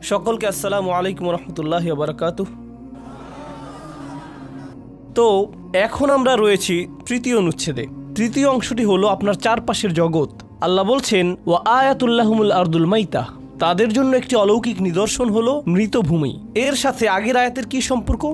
সকলকে আসসালামু আলাইকুম রহমতুল্লাহি ওয়া বারাকাতুহু। তো এখন আমরা রয়েছি তৃতীয় অনুচ্ছেদে। তৃতীয় অংশটি হলো আপনার চারপাশের জগৎ। আল্লাহ বলছেন, ওয়া আয়াতুল্লাহুমুল আরদুল মাইতা, তাদের জন্য একটি অলৌকিক নিদর্শন হলো মৃত ভূমি। এর সাথে আগের আয়াতের কি সম্পর্ক?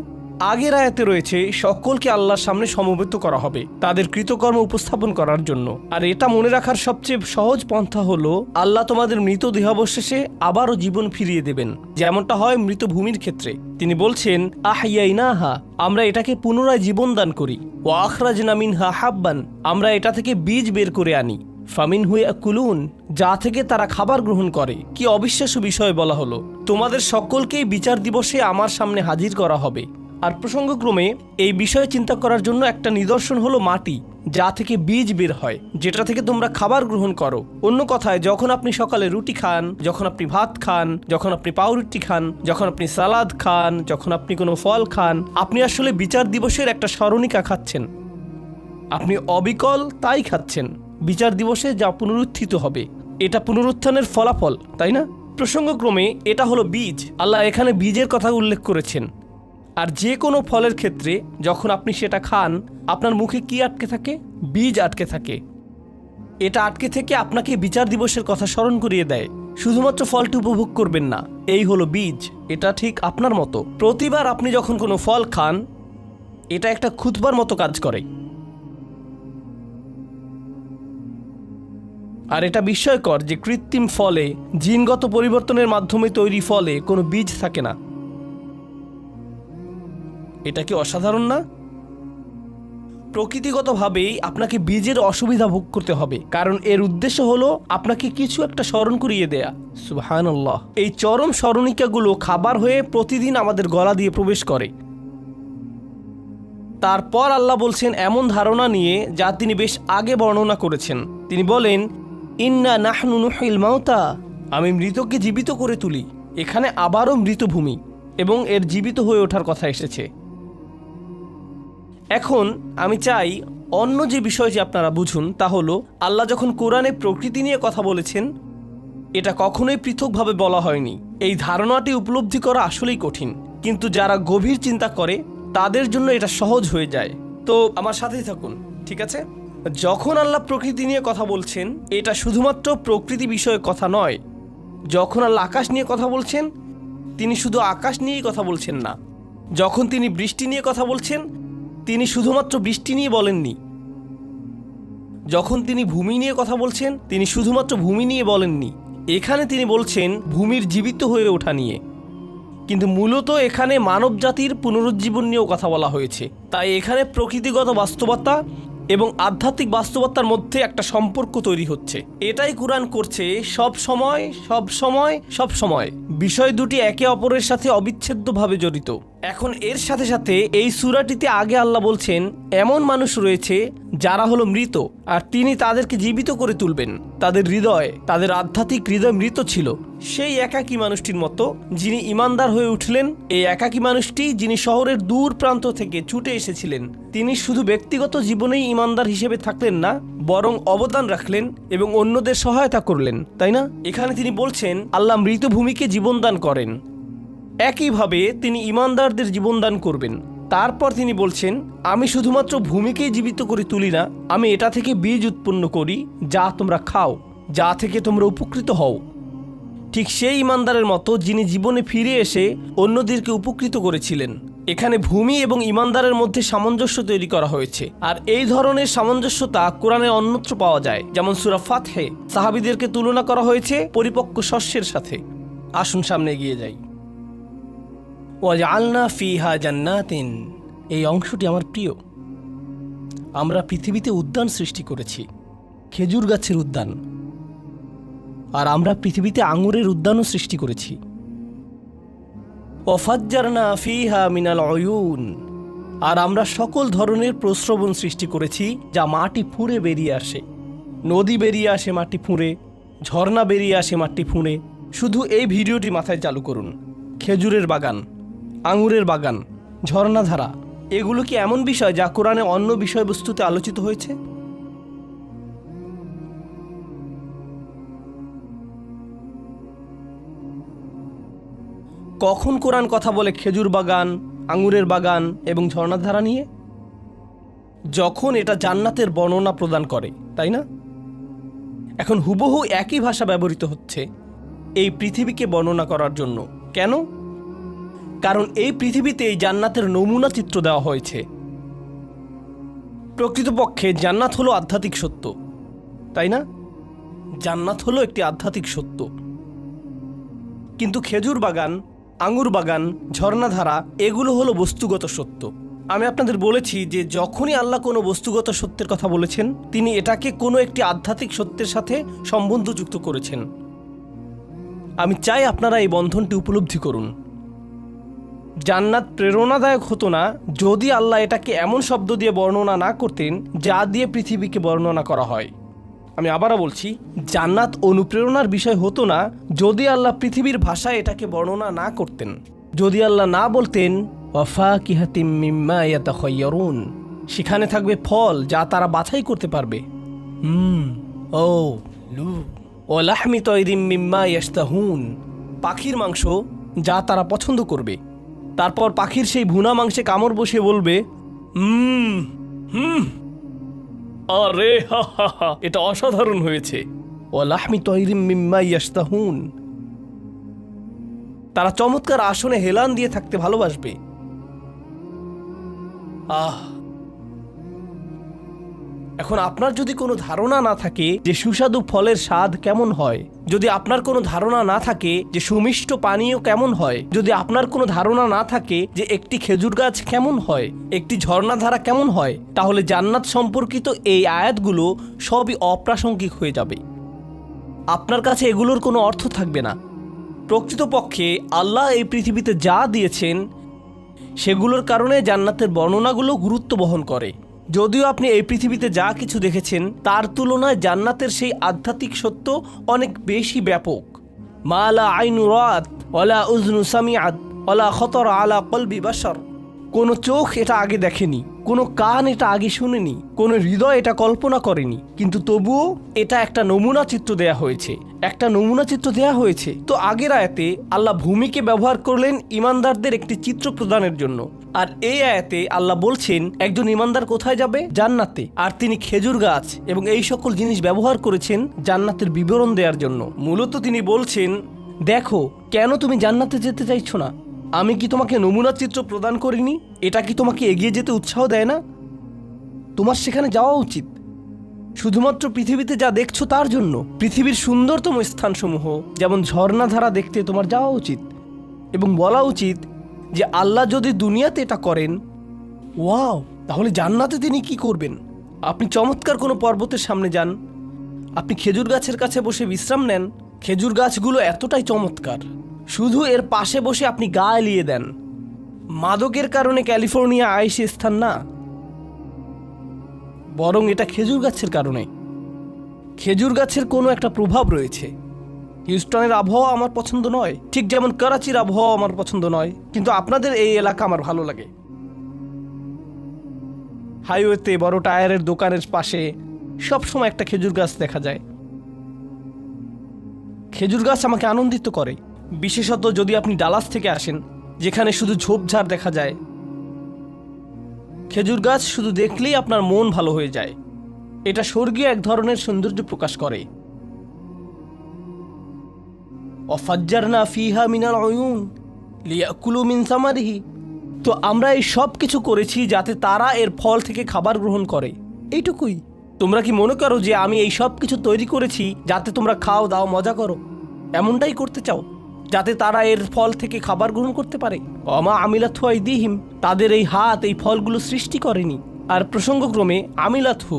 আগের আয়াতে রয়েছে সকলকে আল্লাহর সামনে সমবেত করা হবে তাদের কৃতকর্ম উপস্থাপন করার জন্য। আর এটা মনে রাখার সবচেয়ে সহজ পন্থা হলো আল্লাহ তোমাদের মৃত দেহাবশেষে আবারও জীবন ফিরিয়ে দেবেন, যেমনটা হয় মৃত ভূমির ক্ষেত্রে। তিনি বলছেন, আহইয়াইনাহা, আমরা এটাকে পুনরায় জীবন দান করি। ওয়া আখরাজনা মিনহা হাব্বান, আমরা এটা থেকে বীজ বের করে আনি। ফামিনহু ইয়াকুলুন, যা থেকে তারা খাবার গ্রহণ করে। কি অবিশ্বাস্য বিষয় বলা হলো, তোমাদের সকলকেই বিচার দিবসে আমার সামনে হাজির করা হবে। আর প্রসঙ্গক্রমে এই বিষয়ে চিন্তা করার জন্য একটা নিদর্শন হলো মাটি, যা থেকে বীজ বের হয়, যেটা থেকে তোমরা খাবার গ্রহণ করো। অন্য কথায়, যখন আপনি সকালে রুটি খান, যখন আপনি ভাত খান, যখন আপনি পাউরুটি খান, যখন আপনি সালাদ খান, যখন আপনি কোনো ফল খান, আপনি আসলে বিচার দিবসের একটা স্মরণিকা খাচ্ছেন। আপনি অবিকল তাই খাচ্ছেন, বিচার দিবসে যা পুনরুত্থিত হবে। এটা পুনরুত্থানের ফলাফল, তাই না? প্রসঙ্গক্রমে এটা হলো বীজ। আল্লাহ এখানে বীজের কথা উল্লেখ করেছেন। আর যে কোনো ফলের ক্ষেত্রে যখন আপনি সেটা খান, আপনার মুখে কি আটকে থাকে? বীজ আটকে থাকে। এটা আটকে থেকে আপনাকে বিচার দিবসের কথা স্মরণ করিয়ে দেয়। শুধুমাত্র ফলটি উপভোগ করবেন না, এই হলো বীজ। এটা ঠিক আপনার মতো। প্রতিবার আপনি যখন কোনো ফল খান, এটা একটা খুতবার মতো কাজ করে। আর এটা বিস্ময়কর যে কৃত্রিম ফলে, জিনগত পরিবর্তনের মাধ্যমে তৈরি ফলে কোনো বীজ থাকে না। এটা কি অসাধারণ না? প্রকৃতিগতভাবেই আপনাকে বীজের অসুবিধা ভোগ করতে হবে, কারণ এর উদ্দেশ্য হলো আপনাকে কিছু একটা স্মরণ করিয়ে দেয়া। সুবহানাল্লাহ। এই চরম স্মরণিকাগুলো খাবার হয়ে প্রতিদিন আমাদের গলা দিয়ে প্রবেশ করে। তারপর আল্লাহ বলছেন এমন ধারণা নিয়ে, যা তিনি বেশ আগে বর্ণনা করেছেন। তিনি বলেন, ইন্না নাহনু নুহিল মাউতা, আমি মৃতকে জীবিত করে তুলি। এখানে আবারও মৃতভূমি এবং এর জীবিত হয়ে ওঠার কথা এসেছে। এখন আমি চাই অন্য যে বিষয়টি আপনারা বুঝুন, তা হলো আল্লাহ যখন কোরআনে প্রকৃতি নিয়ে কথা বলেছেন, এটা কখনোই পৃথকভাবে বলা হয়নি। এই ধারণাটি উপলব্ধি করা আসলেই কঠিন, কিন্তু যারা গভীর চিন্তা করে তাদের জন্য এটা সহজ হয়ে যায়। তো আমার সাথেই থাকুন, ঠিক আছে? যখন আল্লাহ প্রকৃতি নিয়ে কথা বলছেন, এটা শুধুমাত্র প্রকৃতি বিষয়ে কথা নয়। যখন আল্লাহ আকাশ নিয়ে কথা বলছেন, তিনি শুধু আকাশ নিয়েই কথা বলছেন না। যখন তিনি বৃষ্টি নিয়ে কথা বলছেন, তিনি শুধুমাত্র বৃষ্টি নিয়ে বলেননি। যখন তিনি ভূমি নিয়ে কথা বলছেন, তিনি শুধুমাত্র ভূমি নিয়ে বলেননি। এখানে তিনি বলছেন ভূমির জীবিত হয়ে ওঠা নিয়ে। কিন্তু মূলত এখানে মানব জাতির পুনরুজ্জীবন নিয়েও কথা বলা হয়েছে। তাই এখানে প্রকৃতিগত বাস্তবতা এবং আধ্যাত্মিক বাস্তবতার মধ্যে একটা সম্পর্ক তৈরি হচ্ছে। এটাই কুরআন করছে সব সময় সব সময় সব সময়। বিষয় দুটি একে অপরের সাথে অবিচ্ছেদ্যভাবে জড়িত। এখন এর সাথে সাথে এই সূরাটিতে আগে আল্লাহ বলছেন এমন মানুষ রয়েছে যারা হলো মৃত, আর তিনি তাদেরকে জীবিত করে তুলবেন। তাদের হৃদয়, তাদের আধ্যাত্মিক হৃদয় মৃত ছিল, সেই একাকী মানুষটির মতো যিনি ইমানদার হয়ে উঠলেন। এই একাকী মানুষটি যিনি শহরের দূর প্রান্ত থেকে ছুটে এসেছিলেন, তিনি শুধু ব্যক্তিগত জীবনেই ইমানদার হিসেবে থাকলেন না, বরং অবদান রাখলেন এবং অন্যদের সহায়তা করলেন, তাই না? এখানে তিনি বলছেন আল্লাহ মৃত ভূমিকে জীবনদান করেন, একইভাবে তিনি ইমানদারদের জীবনদান করবেন। তারপর তিনি বলছেন, আমি শুধুমাত্র ভূমিকেই জীবিত করে তুলি না, আমি এটা থেকে বীজ উৎপন্ন করি যা তোমরা খাও, যা থেকে তোমরা উপকৃত হও। ঠিক সেই ইমানদারের মতো যিনি জীবনে ফিরে এসে অন্যদেরকে উপকৃত করেছিলেন। এখানে ভূমি এবং ইমানদারের মধ্যে সামঞ্জস্য তৈরি করা হয়েছে। আর এই ধরনের সামঞ্জস্যতা কোরআনে অন্যত্র পাওয়া যায়, যেমন সূরা ফাতহে সাহাবীদেরকে তুলনা করা হয়েছে পরিপক্ক শস্যের সাথে। আসুন সামনে এগিয়ে যাই। ওয়াজআলনা ফিহা জান্নাতিন, এই অংশটি আমার প্রিয়। আমরা পৃথিবীতে উদ্যান সৃষ্টি করেছি, খেজুর গাছের উদ্যান। আর আমরা পৃথিবীতে আঙুরের উদ্যানও সৃষ্টি করেছি। ওয়াফাজ্জারনা ফিহা মিনাল উয়ুন, আর আমরা সকল ধরনের প্রস্রবণ সৃষ্টি করেছি যা মাটি ফুঁড়ে বেরিয়ে আসে। নদী বেরিয়ে আসে মাটি ফুঁড়ে, ঝর্ণা বেরিয়ে আসে মাটি ফুঁড়ে। শুধু এই ভিডিওটি মাথায় চালু করুন। খেজুরের বাগান, আঙুরের বাগান, ঝর্ণাধারা, এগুলো কি এমন বিষয় যা কোরআনে অন্য বিষয়বস্তুতে আলোচিত হয়েছে? কখন কোরআন কথা বলে খেজুর বাগান, আঙুরের বাগান এবং ঝর্ণাধারা নিয়ে? যখন এটা জান্নাতের বর্ণনা প্রদান করে, তাই না? এখন হুবহু একই ভাষা ব্যবহৃত হচ্ছে এই পৃথিবীকে বর্ণনা করার জন্য। কেন? কারণ এই পৃথিবীতে এই জান্নাতের নমুনা চিত্র দেওয়া হয়েছে। প্রকৃতপক্ষে জান্নাত হলো আধ্যাত্মিক সত্য, তাই না? জান্নাত হলো একটি আধ্যাত্মিক সত্য। কিন্তু খেজুর বাগান, আঙুর বাগান, ঝর্ণাধারা এগুলো হলো বস্তুগত সত্য। আমি আপনাদের বলেছি যে যখনই আল্লাহ কোনো বস্তুগত সত্যের কথা বলেছেন, তিনি এটাকে কোনো একটি আধ্যাত্মিক সত্যের সাথে সম্বন্ধযুক্ত করেছেন। আমি চাই আপনারা এই বন্ধনটি উপলব্ধি করুন। জান্নাত প্রেরণাদায়ক হতো না যদি আল্লাহ এটাকে এমন শব্দ দিয়ে বর্ণনা না করতেন যা দিয়ে পৃথিবীকে বর্ণনা করা হয়। আমি আবারও বলছি, জান্নাত অনুপ্রেরণার বিষয় হতো না যদি আল্লাহ পৃথিবীর ভাষায় এটাকে বর্ণনা না করতেন। যদি আল্লাহ না বলতেন ওয়াফাকিহাতিম মিম্মা ইয়াতাখায়্যারুন, সেখানে থাকবে ফল যা তারা বাছাই করতে পারবে। ওয়া লাহমি তায়রিম মিম্মা ইয়াশতাহুন, পাখির মাংস যা তারা পছন্দ করবে। তারপর পাখির সেই ভুনা মাংসে কামড় বসিয়ে বলবে আরে হা হা হা, এটা অসাধারণ হয়েছে। ওয়া লাহমি তায়রিম মিম্মা ইয়াশতাহুন, তারা চমৎকার আসনে হেলান দিয়ে থাকতে ভালোবাসবে। এখন আপনার যদি কোনো ধারণা না থাকে যে সুস্বাদু ফলের স্বাদ কেমন হয়, যদি আপনার কোনো ধারণা না থাকে যে সুমিষ্ট পানীয় কেমন হয়, যদি আপনার কোনো ধারণা না থাকে যে একটি খেজুর গাছ কেমন হয়, একটি ঝর্ণাধারা কেমন হয়, তাহলে জান্নাত সম্পর্কিত এই আয়াতগুলো সবই অপ্রাসঙ্গিক হয়ে যাবে। আপনার কাছে এগুলোর কোনো অর্থ থাকবে না। প্রকৃতপক্ষে আল্লাহ এই পৃথিবীতে যা দিয়েছেন সেগুলোর কারণে জান্নাতের বর্ণনাগুলো গুরুত্ব বহন করে। যদিও আপনি এই পৃথিবীতে যা কিছু দেখেছেন তার তুলনায় জান্নাতের সেই আধ্যাত্মিক সত্য অনেক বেশি ব্যাপক। মা লা আইনু রাআত ওয়ালা উযনু সামিআত ওয়ালা খাতারা আলা কলবি বাশার, কোনো চোখ এটা আগে দেখেনি, কোনো কান এটা আগে শুনেনি, কোনো হৃদয় এটা কল্পনা করেনি, কিন্তু তবুও এটা একটা নমুনা চিত্র দেয়া হয়েছে। একটা নমুনা চিত্র দেয়া হয়েছে। তো আগের আয়াতে আল্লাহ ভূমিকে ব্যবহার করলেন ইমানদারদের একটি চিত্র প্রদানের জন্য, আর এই আয়াতে আল্লাহ বলছেন একজন ইমানদার কোথায় যাবে? জান্নাতে। আর তিনি খেজুর গাছ এবং এই সকল জিনিস ব্যবহার করেছেন জান্নাতের বিবরণ দেওয়ার জন্য। মূলত তিনি বলছেন, দেখো কেন তুমি জান্নাতে যেতে চাইছো না? আমি কি তোমাকে নমুনা চিত্র প্রদান করিনি? এটা কি তোমাকে এগিয়ে যেতে উৎসাহ দেয় না? তোমার সেখানে যাওয়া উচিত শুধুমাত্র পৃথিবীতে যা দেখছো তার জন্য। পৃথিবীর সুন্দরতম স্থানসমূহ যেমন ঝর্ণাধারা দেখতে তোমার যাওয়া উচিত এবং বলা উচিত যে আল্লাহ যদি দুনিয়াতে এটা করেন, ওয়াও, তাহলে জান্নাতে তিনি কি করবেন? আপনি চমৎকার কোনো পর্বতের সামনে যান, আপনি খেজুর গাছের কাছে বসে বিশ্রাম নেন। খেজুর গাছগুলো এতটাই চমৎকার, শুধু এর পাশে বসে আপনি গা এলিয়ে দেন। মাদকের কারণে ক্যালিফোর্নিয়া আইসি স্থান না, বরং এটা খেজুর গাছের কারণে। খেজুর গাছের কোনো একটা প্রভাব রয়েছে। হিউস্টনের আবহাওয়া আমার পছন্দ নয়, ঠিক যেমন করাচির আবহাওয়া আমার পছন্দ নয়, কিন্তু আপনাদের এই এলাকা আমার ভালো লাগে। হাইওয়েতে বড় টায়ারের দোকানের পাশে সবসময় একটা খেজুর গাছ দেখা যায়। খেজুর গাছ আমাকে আনন্দিত করে, বিশেষত যদি আপনি ডালাস থেকে আসেন যেখানে শুধু ঝোপঝাড় দেখা যায়। খেজুর গাছ শুধু দেখলেই আপনার মন ভালো হয়ে যায়। এটা স্বর্গীয় এক ধরনের সৌন্দর্য প্রকাশ করে। ওয়াফাজ্জারনা ফিহা মিনাল উয়ুন লিয়াকুলু মিন সামারিহি, তো আমরা এই সব কিছু করেছি যাতে তারা এর ফল থেকে খাবার গ্রহণ করে, এইটুকুই। তোমরা কি মনে করো যে আমি এই সব কিছু তৈরি করেছি যাতে তোমরা খাও দাও মজা করো? এমনটাই করতে চাও যাতে তারা এর ফল থেকে খাবার গ্রহণ করতে পারে? ওমা আমিলাথু আইদিহিম, তাদের এই হাত এই ফলগুলো সৃষ্টি করেনি। আর প্রসঙ্গক্রমে আমিলাথু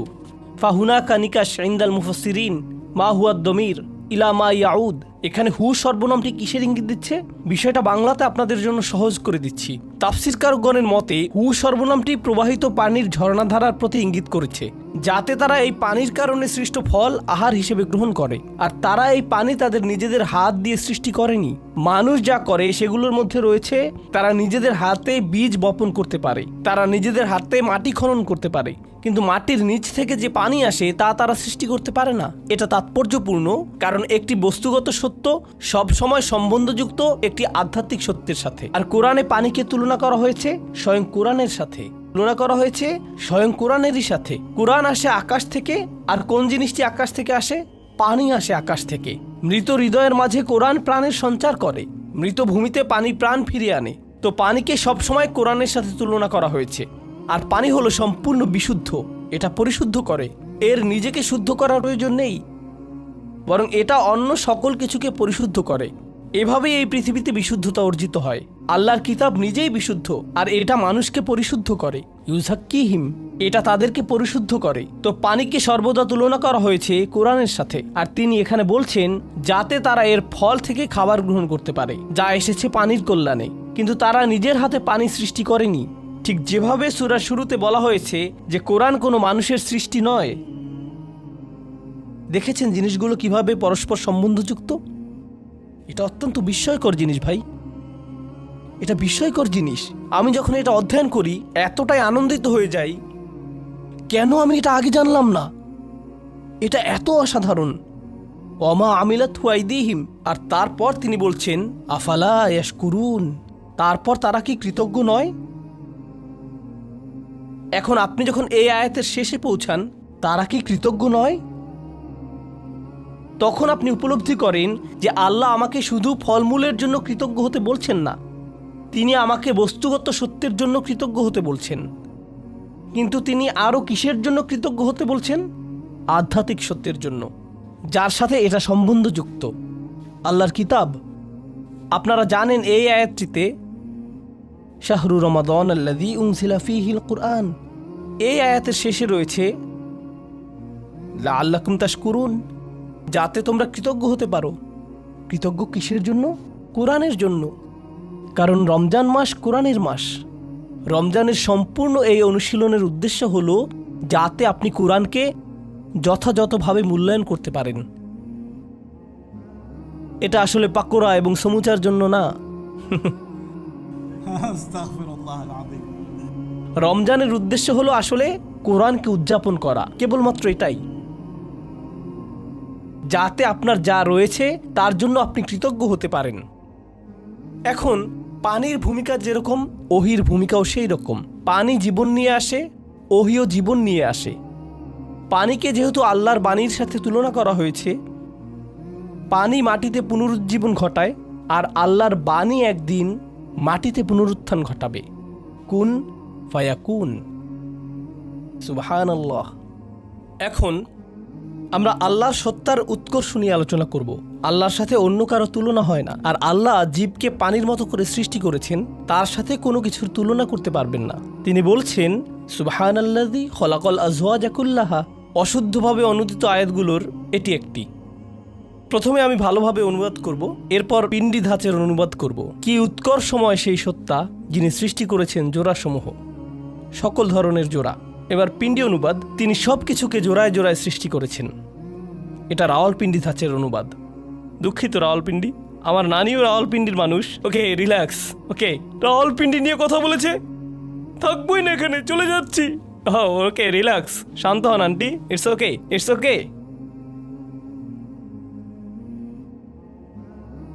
ফাহুনাকা নিকাশ ইনদাল মুফাসসিরিন মা হুয়া দমির ইলা মা ইয়াউদ, এখানে হু সর্বনামটি কিসের ইঙ্গিত দিচ্ছে? বিষয়টা বাংলাতে আপনাদের জন্য সহজ করে দিচ্ছি। তাফসীরকারগণের মতে হু সর্বনামটি প্রবাহিত পানির ঝর্ণাধারার প্রতি ইঙ্গিত করেছে, যাতে তারা এই পানির কারণে সৃষ্ট ফল আহার হিসেবে গ্রহণ করে। আর তারা এই পানি তাদের নিজেদের হাত দিয়ে সৃষ্টি করেনি। মানুষ যা করে সেগুলোর মধ্যে রয়েছে তারা নিজেদের হাতে বীজ বপন করতে পারে, তারা নিজেদের হাতে মাটি খনন করতে পারে, কিন্তু মাটির নিচ থেকে যে পানি আসে তা তারা সৃষ্টি করতে পারে না। এটা তাৎপর্যপূর্ণ, কারণ একটি বস্তুগত সত্য সব সময় সম্বন্ধযুক্ত একটি আধ্যাত্মিক সত্যের সাথে। আর কোরআনে পানিকে তুলনা করা হয়েছে স্বয়ং কোরআনের সাথে, তুলনা করা হয়েছে স্বয়ং কোরআনেরই সাথে। কোরআন আসে আকাশ থেকে, আর কোন জিনিসটি আকাশ থেকে আসে? পানি আসে আকাশ থেকে। মৃত হৃদয়ের মাঝে কোরআন প্রাণের সঞ্চার করে, মৃত ভূমিতে পানি প্রাণ ফিরিয়ে আনে। তো পানিকে সবসময় কোরআনের সাথে তুলনা করা হয়েছে। আর পানি হলো সম্পূর্ণ বিশুদ্ধ, এটা পরিশুদ্ধ করে। এর নিজেকে শুদ্ধ করার প্রয়োজন নেই, বরং এটা অন্য সকল কিছুকে পরিশুদ্ধ করে। এভাবেই এই পৃথিবীতে বিশুদ্ধতা অর্জিত হয়। আল্লাহর কিতাব নিজেই বিশুদ্ধ, আর এটা মানুষকে পরিশুদ্ধ করে। ইউজাক্কিহিম, এটা তাদেরকে পরিশুদ্ধ করে। তো পানিকে সর্বদা তুলনা করা হয়েছে কোরআনের সাথে। আর তিনি এখানে বলছেন যাতে তারা এর ফল থেকে খাবার গ্রহণ করতে পারে, যা এসেছে পানির কল্যাণে। কিন্তু তারা নিজের হাতে পানি সৃষ্টি করেনি। ঠিক যেভাবে সূরার শুরুতে বলা হয়েছে যে কোরআন কোনো মানুষের সৃষ্টি নয়। দেখেছেন জিনিসগুলো কিভাবে পরস্পর সম্বন্ধযুক্ত? এটা অত্যন্ত বিস্ময়কর জিনিস ভাই, এটা বিস্ময়কর জিনিস। আমি যখন এটা অধ্যয়ন করি এতটাই আনন্দিত হয়ে যাই, কেন আমি এটা আগে জানলাম না? এটা এত অসাধারণ। ওমা আমিলাতহু আইদিহিম, আর তারপর তিনি বলছেন আফালা ইয়াশকুরুন, তারপর তারা কি কৃতজ্ঞ নয়? এখন আপনি যখন এই আয়াতের শেষে পৌঁছান, তারা কি কৃতজ্ঞ নয়, তখন আপনি উপলব্ধি করেন যে আল্লাহ আমাকে শুধু ফলমূলের জন্য কৃতজ্ঞ হতে বলছেন না, তিনি আমাকে বস্তুগত সত্যের জন্য কৃতজ্ঞ হতে বলছেন। কিন্তু তিনি আরও কিসের জন্য কৃতজ্ঞ হতে বলছেন? আধ্যাত্মিক সত্যের জন্য, যার সাথে এটা সম্বন্ধযুক্ত। আল্লাহর কিতাব। আপনারা জানেন এই আয়াতটিতে শাহরু রমাদান আল্লাযী উনজিলা ফীহিল কুরআন, এই আয়াতের শেষে রয়েছে লাআল্লাকুম তাশকুরুন, যাতে তোমরা কৃতজ্ঞ হতে পারো। কৃতজ্ঞ কিসের জন্য? কোরআনের জন্য। কারণ রমজান মাস কোরআনের মাস। রমজানের সম্পূর্ণ এই অনুশীলনের উদ্দেশ্য হলো যাতে আপনি কোরআনকে যথাযথভাবে মূল্যায়ন করতে পারেন। এটা আসলে পাকোড়া এবং সমুচার জন্য না। রমজানের উদ্দেশ্য হলো আসলে কোরআনকে উদযাপন করা, কেবলমাত্র এটাই, যাতে আপনার যা রয়েছে তার জন্য আপনি কৃতজ্ঞ হতে পারেন। এখন পানির ভূমিকা যেরকম, ওহির ভূমিকাও সেই রকম। পানি জীবন নিয়ে আসে, ওহিও জীবন নিয়ে আসে। পানিকে যেহেতু আল্লাহর বাণীর সাথে তুলনা করা হয়েছে, পানি মাটিতে পুনরুজ্জীবন ঘটায়, আর আল্লাহর বাণী একদিন মাটিতে পুনরুত্থান ঘটাবে। কুন ফায়াকুন। সুবহানাল্লাহ। এখন আমরা আল্লাহর সত্তার উৎকর্ষ নিয়ে আলোচনা করব। আল্লাহর সাথে অন্য কারো তুলনা হয় না। আর আল্লাহ জীবকে পানির মতো করে সৃষ্টি করেছেন, তার সাথে কোনো কিছুর তুলনা করতে পারবেন না। তিনি বলছেন সুবহানাল্লাযী খলাকাল আজওয়াজা কুল্লাহা। অশুদ্ধভাবে অনুদিত আয়াতগুলোর এটি একটি। প্রথমে আমি ভালোভাবে অনুবাদ করব, এরপর পিণ্ডি ধাঁচের অনুবাদ করব। কি উৎকর্ষময় সেই সত্তা যিনি সৃষ্টি করেছেন জোড়াসমূহ, সকল ধরনের জোড়া। এবার পিণ্ডি অনুবাদ। তিনি সব কিছুকে জোড়ায় জোড়ায় সৃষ্টি করেছেন। এটা রাওয়ালপিন্ডি ধাঁচের অনুবাদ। দুঃখিত রাওয়ালপিন্ডি, আমার নানিও রাওয়ালপিন্ডির মানুষ। Okay relax. ওকে, রাওয়ালপিন্ডি নিয়ে কথা বলেছে, থাকবোই না এখানে, চলে যাচ্ছি। ওকে রিল্যাক্স, শান্ত হন aunty. It's okay, it's okay.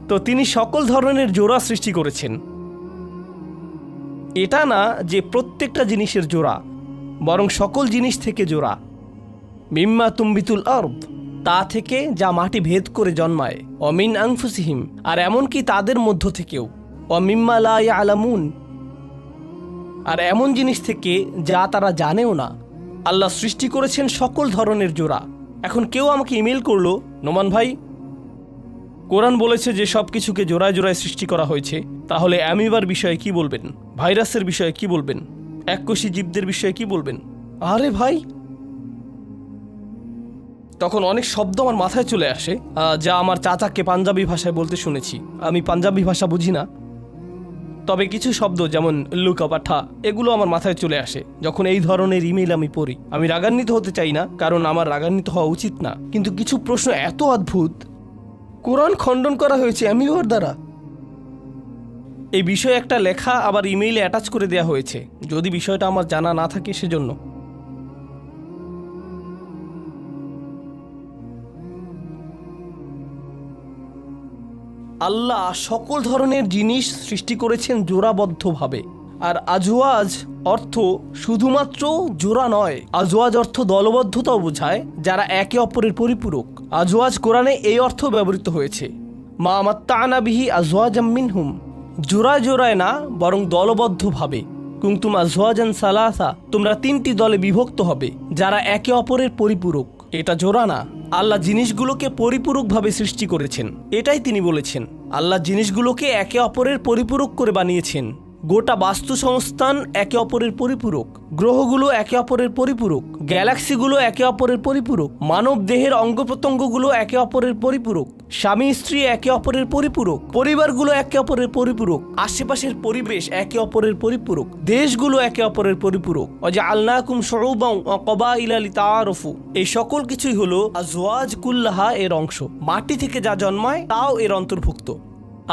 তো তিনি সকল ধরনের জোড়া সৃষ্টি করেছেন। এটা না যে প্রত্যেকটা জিনিসের জোড়া, বরং সকল জিনিস থেকে জোড়া। মিম্মা তুম্বিতুল আরদ, তা থেকে যা মাটি ভেদ করে জন্মায়। অমিন আনফুসিহিম, আর এমনকি তাদের মধ্য থেকেও। অমিম্মা লা ইয়ালামুন, আর এমন জিনিস থেকে যা তারা জানেও না। আল্লাহ সৃষ্টি করেছেন সকল ধরনের জোড়া। এখন কেউ আমাকে ইমেল করলো, নোমান ভাই, কোরআন বলেছে যে সব কিছুকে জোড়ায় জোড়ায় সৃষ্টি করা হয়েছে, তাহলে অ্যামিবার বিষয়ে কি বলবেন? ভাইরাসের বিষয়ে কি বলবেন? এককোষী জীবদের বিষয়ে কি বলবেন? আরে ভাই, তখন অনেক শব্দ আমার মাথায় চলে আসে, যা আমার চাচাকে পাঞ্জাবি ভাষায় বলতে শুনেছি। আমি পাঞ্জাবি ভাষা বুঝি না, তবে কিছু শব্দ যেমন লুকা পাঠা, এগুলো আমার মাথায় চলে আসে যখন এই ধরনের ইমেল আমি পড়ি। আমি রাগান্বিত হতে চাই না, কারণ আমার রাগান্বিত হওয়া উচিত না, কিন্তু কিছু প্রশ্ন এত অদ্ভুত। কোরআন খণ্ডন করা হয়েছে অ্যামিবার দ্বারা। এই বিষয়ে একটা লেখা আবার ইমেইলে অ্যাটাচ করে দেওয়া হয়েছে, যদি বিষয়টা আমার জানা না থাকে সেজন্য। আল্লাহ সকল ধরনের জিনিস সৃষ্টি করেছেন জোড়াবদ্ধভাবে। আর আজওয়াজ অর্থ শুধুমাত্র জোড়া নয়, আজওয়াজ অর্থ দলবদ্ধতাও বোঝায়, যারা একে অপরের পরিপূরক। আজওয়াজ কোরআনে এই অর্থ ব্যবহৃত হয়েছে, মা মাত্তা'না বিহি আজওয়াজাম মিনহুম, জোড়ায় জোড়ায় না বরং দলবদ্ধভাবে। কুনতুম আজওয়াজান সালাসা, তোমরা 3টি দলে বিভক্ত হবে যারা একে অপরের পরিপূরক। এটা জোড়া না, আল্লাহ জিনিসগুলোকে পরিপূরকভাবে সৃষ্টি করেছেন। এটাই তিনি বলেছেন, আল্লাহ জিনিসগুলোকে একে অপরের পরিপূরক করে বানিয়েছেন। গোটা বাস্তু সংস্থান একে অপরের পরিপূরক, গ্রহগুলো একে অপরের পরিপূরক, গ্যালাক্সিগুলো একে অপরের পরিপূরক, মানব দেহের অঙ্গ প্রত্যঙ্গগুলো একে অপরের পরিপূরক, স্বামী স্ত্রী একে অপরের পরিপূরক, পরিবারগুলো একে অপরের পরিপূরক, আশেপাশের পরিবেশ একে অপরের পরিপূরক, দেশগুলো একে অপরের পরিপূরক। ওয়াজআলনাকুম শুউবান ওয়া ক্বাবাইলা লিতাআরাফু, এই সকল কিছুই হলো আজওয়াজ কুল্লাহা এর অংশ। মাটি থেকে যা জন্মায় তাও এর অন্তর্ভুক্ত।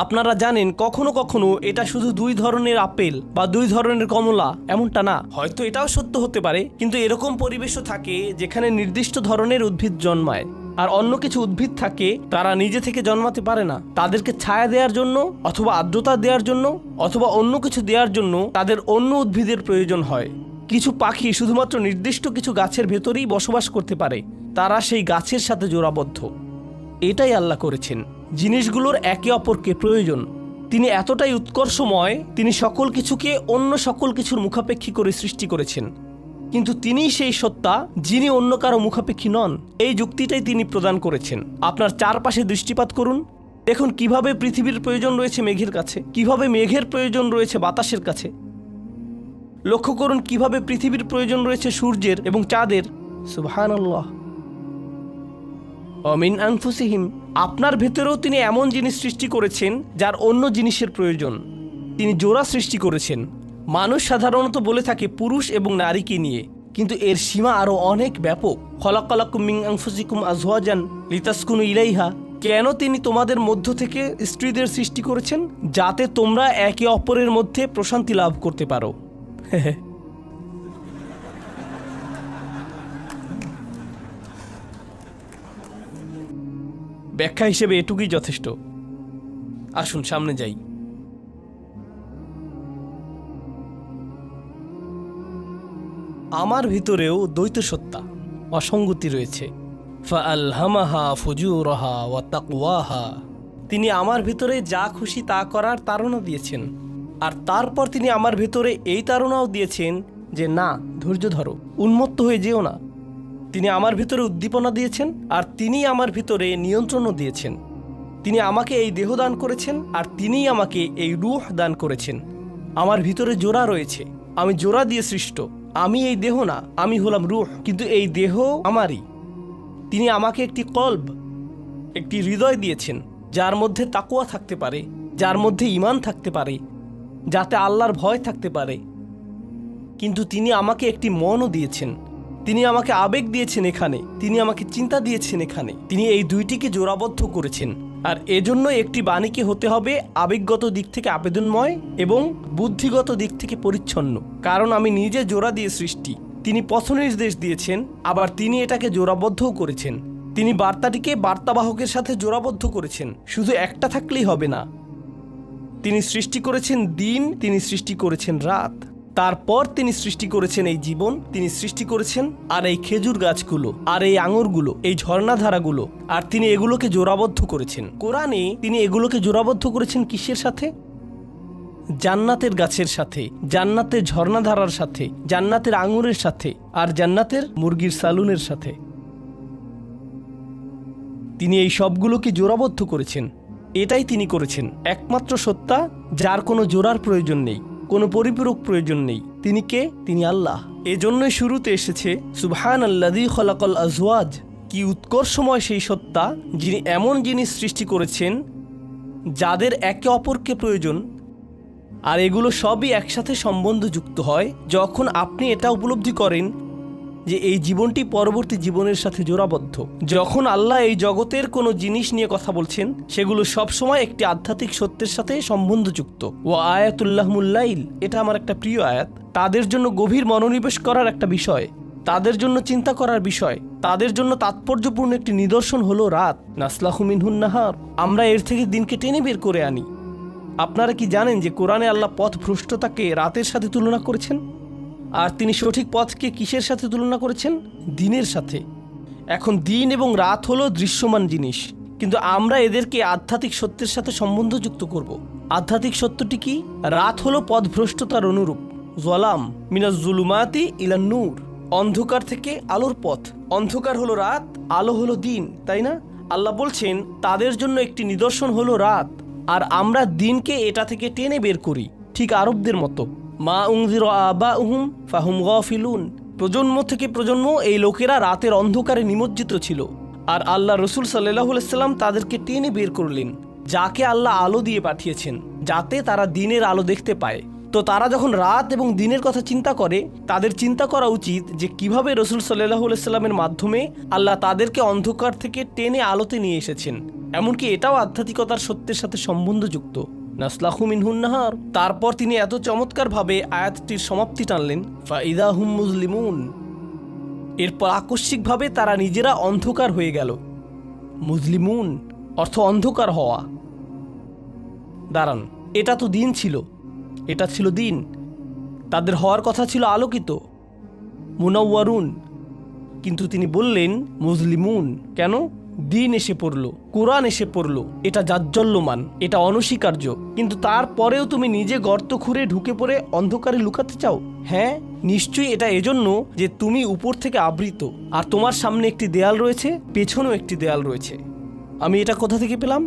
আপনারা জানেন কখনো কখনো এটা শুধু 2 ধরনের আপেল বা 2 ধরনের কমলা, এমনটা না। হয়তো এটাও সত্য হতে পারে, কিন্তু এরকম পরিবেশও থাকে যেখানে নির্দিষ্ট ধরনের উদ্ভিদ জন্মায়, আর অন্য কিছু উদ্ভিদ থাকে তারা নিজে থেকে জন্মাতে পারে না। তাদেরকে ছায়া দেওয়ার জন্য অথবা আর্দ্রতা দেওয়ার জন্য অথবা অন্য কিছু দেওয়ার জন্য তাদের অন্য উদ্ভিদের প্রয়োজন হয়। কিছু পাখি শুধুমাত্র নির্দিষ্ট কিছু গাছের ভেতরেই বসবাস করতে পারে, তারা সেই গাছের সাথে জোড়াবদ্ধ। এটাই আল্লাহ করেছেন, জিনিসগুলোর একে অপরকে প্রয়োজন। তিনি এতটাই উৎকর্ষময়, তিনি সকল কিছুকে অন্য সকল কিছুর মুখাপেক্ষী করে সৃষ্টি করেছেন, কিন্তু তিনিই সেই সত্তা যিনি অন্য কারো মুখাপেক্ষী নন। এই যুক্তিটাই তিনি প্রদান করেছেন। আপনার চারপাশে দৃষ্টিপাত করুন, দেখুন কিভাবে পৃথিবীর প্রয়োজন রয়েছে মেঘের কাছে, কিভাবে মেঘের প্রয়োজন রয়েছে বাতাসের কাছে। লক্ষ্য করুন কিভাবে পৃথিবীর প্রয়োজন রয়েছে সূর্যের এবং চাঁদের। সুবহানাল্লাহ। অমিন আনফুসিহিম, আপনার ভেতরেও তিনি এমন জিনিস সৃষ্টি করেছেন যার অন্য জিনিসের প্রয়োজন। তিনি জোড়া সৃষ্টি করেছেন। মানুষ সাধারণত বলে থাকে পুরুষ এবং নারীকে নিয়ে, কিন্তু এর সীমা আরও অনেক ব্যাপক। খলাকালাকুম মিন আনফুসিকুম আজওয়াজান লিতাসকুনু ইলাইহা, কেন তিনি তোমাদের মধ্য থেকে স্ত্রীদের সৃষ্টি করেছেন? যাতে তোমরা একে অপরের মধ্যে প্রশান্তি লাভ করতে পারো। ব্যাখ্যা হিসেবে এটুকুই যথেষ্ট। আসুন সামনে যাই। আমার ভিতরেও দ্বৈত সত্তা, অসঙ্গতি রয়েছে। ফাআলহামাহা ফুজুরাহা ওয়া তাকওয়াহা, তিনি আমার ভিতরে যা খুশি তা করার তাড়না দিয়েছেন, আর তারপর তিনি আমার ভিতরে এই তাড়নাও দিয়েছেন যে না, ধৈর্য ধরো, উন্মত্ত হয়ে যেও না। তিনি আমার ভিতরে উদ্দীপনা দিয়েছেন, আর তিনি আমার ভিতরে নিয়ন্ত্রণও দিয়েছেন। তিনি আমাকে এই দেহ দান করেছেন, আর তিনিই আমাকে এই রূহ দান করেছেন। আমার ভিতরে জোড়া রয়েছে, আমি জোড়া দিয়ে সৃষ্ট। আমি এই দেহ না, আমি হলাম রূহ, কিন্তু এই দেহ আমারই। তিনি আমাকে একটি কলব, একটি হৃদয় দিয়েছেন, যার মধ্যে তাকওয়া থাকতে পারে, যার মধ্যে ঈমান থাকতে পারে, যাতে আল্লাহর ভয় থাকতে পারে। কিন্তু তিনি আমাকে একটি মনও দিয়েছেন, তিনি আমাকে আবেগ দিয়েছেন এখানে, তিনি আমাকে চিন্তা দিয়েছেন এখানে। তিনি এই দুইটিকে জোড়াবদ্ধ করেছেন, আর এজন্য একটি বাণীকে হতে হবে আবেগগত দিক থেকে আবেদনময় এবং বুদ্ধিগত দিক থেকে পরিচ্ছন্ন। কারণ আমি নিজে জোড়া দিয়ে সৃষ্টি। তিনি পথ নির্দেশ দিয়েছেন, আবার তিনি এটাকে জোড়াবদ্ধও করেছেন। তিনি বার্তাটিকে বার্তাবাহকের সাথে জোড়াবদ্ধ করেছেন। শুধু একটা থাকলেই হবে না। তিনি সৃষ্টি করেছেন দিন, তিনি সৃষ্টি করেছেন রাত, তারপর তিনি সৃষ্টি করেছেন এই জীবন, তিনি সৃষ্টি করেছেন আর এই খেজুর গাছগুলো, আর এই আঙুরগুলো, এই ঝর্ণাধারাগুলো, আর তিনি এগুলোকে জোড়াবদ্ধ করেছেন। কোরআনে তিনি এগুলোকে জোড়াবদ্ধ করেছেন কিসের সাথে? জান্নাতের গাছের সাথে, জান্নাতের ঝর্ণাধারার সাথে, জান্নাতের আঙুরের সাথে, আর জান্নাতের মুরগির সালুনের সাথে। তিনি এই সবগুলোকে জোড়াবদ্ধ করেছেন। এটাই তিনি করেছেন। একমাত্র সত্তা যার কোনো জোড়ার প্রয়োজন নেই, কোনো পরিপূরক প্রয়োজন নেই। তিনি কে? তিনি আল্লাহ। এজন্যই শুরুতে এসেছে সুবহানাল্লাযী খলাকাল আজওয়াজ। কি উৎকর্ষময় সেই সত্তা যিনি এমন জিনিস সৃষ্টি করেছেন যাদের একে অপরকে প্রয়োজন, আর এগুলো সবই একসাথে সম্বন্ধযুক্ত হয় যখন আপনি এটা উপলব্ধি করেন যে এই জীবনটি পরবর্তী জীবনের সাথে জোড়াবদ্ধ। যখন আল্লাহ এই জগতের কোনো জিনিস নিয়ে কথা বলছেন, সেগুলো সবসময় একটি আধ্যাত্মিক সত্যের সাথে সম্বন্ধযুক্ত। ও আয়াতুল্লাহমুল লাইল, এটা আমার একটা প্রিয় আয়াত। তাদের জন্য গভীর মনোনিবেশ করার একটা বিষয়, তাদের জন্য চিন্তা করার বিষয়। তাদের জন্য তাৎপর্যপূর্ণ একটি নিদর্শন হলো রাত। নাসলাখু মিনহুন নাহার, আমরা এর থেকে দিনকে টেনে বের করে আনি। আপনারা কি জানেন যে কোরআনে আল্লাহ পথ ভ্রষ্টতাকে রাতের সাথে তুলনা করেছেন, আর তিনি সঠিক পথকে কিসের সাথে তুলনা করেছেন? দিনের সাথে। এখন দিন এবং রাত হলো দৃশ্যমান জিনিস, কিন্তু আমরা এদেরকে আধ্যাত্মিক সত্যের সাথে সম্বন্ধযুক্ত করব। আধ্যাত্মিক সত্যটি কি? রাত হলো পথভ্রষ্টতার অনুরূপ। জলাম মিনাজ জুলুমাতি ইলান নূর, অন্ধকার থেকে আলোর পথ। অন্ধকার হলো রাত, আলো হলো দিন, তাই না? আল্লাহ বলছেন তাদের জন্য একটি নিদর্শন হলো রাত, আর আমরা দিনকে এটা থেকে টেনে বের করি, ঠিক আরবদের মতো। মা উনজির আবাউহুম ফাহুম গাফিলুন, প্রজন্ম থেকে প্রজন্ম এই লোকেরা রাতের অন্ধকারে নিমজ্জিত ছিল, আর আল্লাহ রসুল সাল্লাল্লাহু আলাইহি সাল্লাম তাদেরকে টেনে বের করলেন, যাকে আল্লাহ আলো দিয়ে পাঠিয়েছেন, যাতে তারা দিনের আলো দেখতে পায়। তো তারা যখন রাত এবং দিনের কথা চিন্তা করে, তাদের চিন্তা করা উচিত যে কিভাবে রসুল সাল্লাল্লাহু আলাইহি সাল্লামের মাধ্যমে আল্লাহ তাদেরকে অন্ধকার থেকে টেনে আলোতে নিয়ে এসেছেন। এমনকি এটাও আধ্যাত্মিকতার সত্যের সাথে সম্বন্ধযুক্ত। নাসলাখু মিনহুন নাহার। তারপর তিনি এত চমৎকারভাবে আয়াতটির সমাপ্তি টানলেন, ফাইদা হুম মুজলিমুন। এরপর আকস্মিকভাবে তারা নিজেরা অন্ধকার হয়ে গেল। মুজলিমুন অর্থ অন্ধকার হওয়া। দাঁড়ান, এটা তো দিন ছিল, এটা ছিল দিন। তাদের হওয়ার কথা ছিল আলোকিত, মুনাওয়ারুন, কিন্তু তিনি বললেন মুজলিমুন। কেন? দিন এসে পড়ল, কোরআন এসে পড়ল, এটা জাজ্জল্যমান, এটা অনস্বীকার্য, কিন্তু তারপরেও তুমি নিজে গর্ত খুঁড়ে ঢুকে পড়ে অন্ধকারে লুকাতে চাও? হ্যাঁ, নিশ্চয়ই এটা এজন্য যে তুমি উপর থেকে আবৃত, আর তোমার সামনে একটি দেয়াল রয়েছে, পেছনেও একটি দেয়াল রয়েছে। আমি এটা কোথা থেকে পেলাম?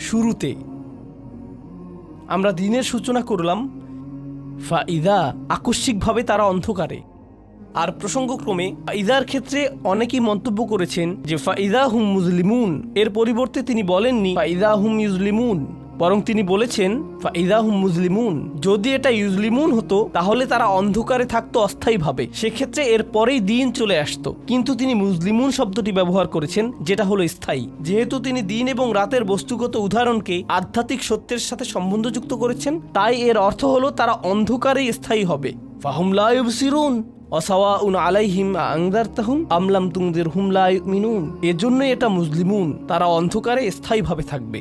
শুরুতে আমরা দিনের সূচনা করলাম, ফাইদা, আকস্মিকভাবে তারা অন্ধকারে। আর প্রসঙ্গক্রমে ফাইদার ক্ষেত্রে অনেকেই মন্তব্য করেছেন যে ফাইদা হুম মুজলিমুন, এর পরিবর্তে তিনি বলেননি ফাইদা হুম ইউজলিমুন, বরং তিনি বলেছেন ফাইদা হুম মুজলিমুন। যদি এটা ইউজলিমুন হতো তাহলে তারা অন্ধকারে থাকতো অস্থায়ীভাবে, সেক্ষেত্রে এর পরেই দিন চলে আসতো। কিন্তু তিনি মুজলিমুন শব্দটি ব্যবহার করেছেন, যেটা হলো স্থায়ী। যেহেতু তিনি দিন এবং রাতের বস্তুগত উদাহরণকে আধ্যাত্মিক সত্যের সাথে সম্বন্ধযুক্ত করেছেন, তাই এর অর্থ হলো তারা অন্ধকারেই স্থায়ী হবে। ফাহুম লা ইউবসিরুন অসাওয়াউন আলাইহিম আনজারতাহুম আম লাম তুনজিরহুম লা ইউমিনুন। এজন্য এটা মুজলিমুন, তারা অন্ধকারে স্থায়ীভাবে থাকবে।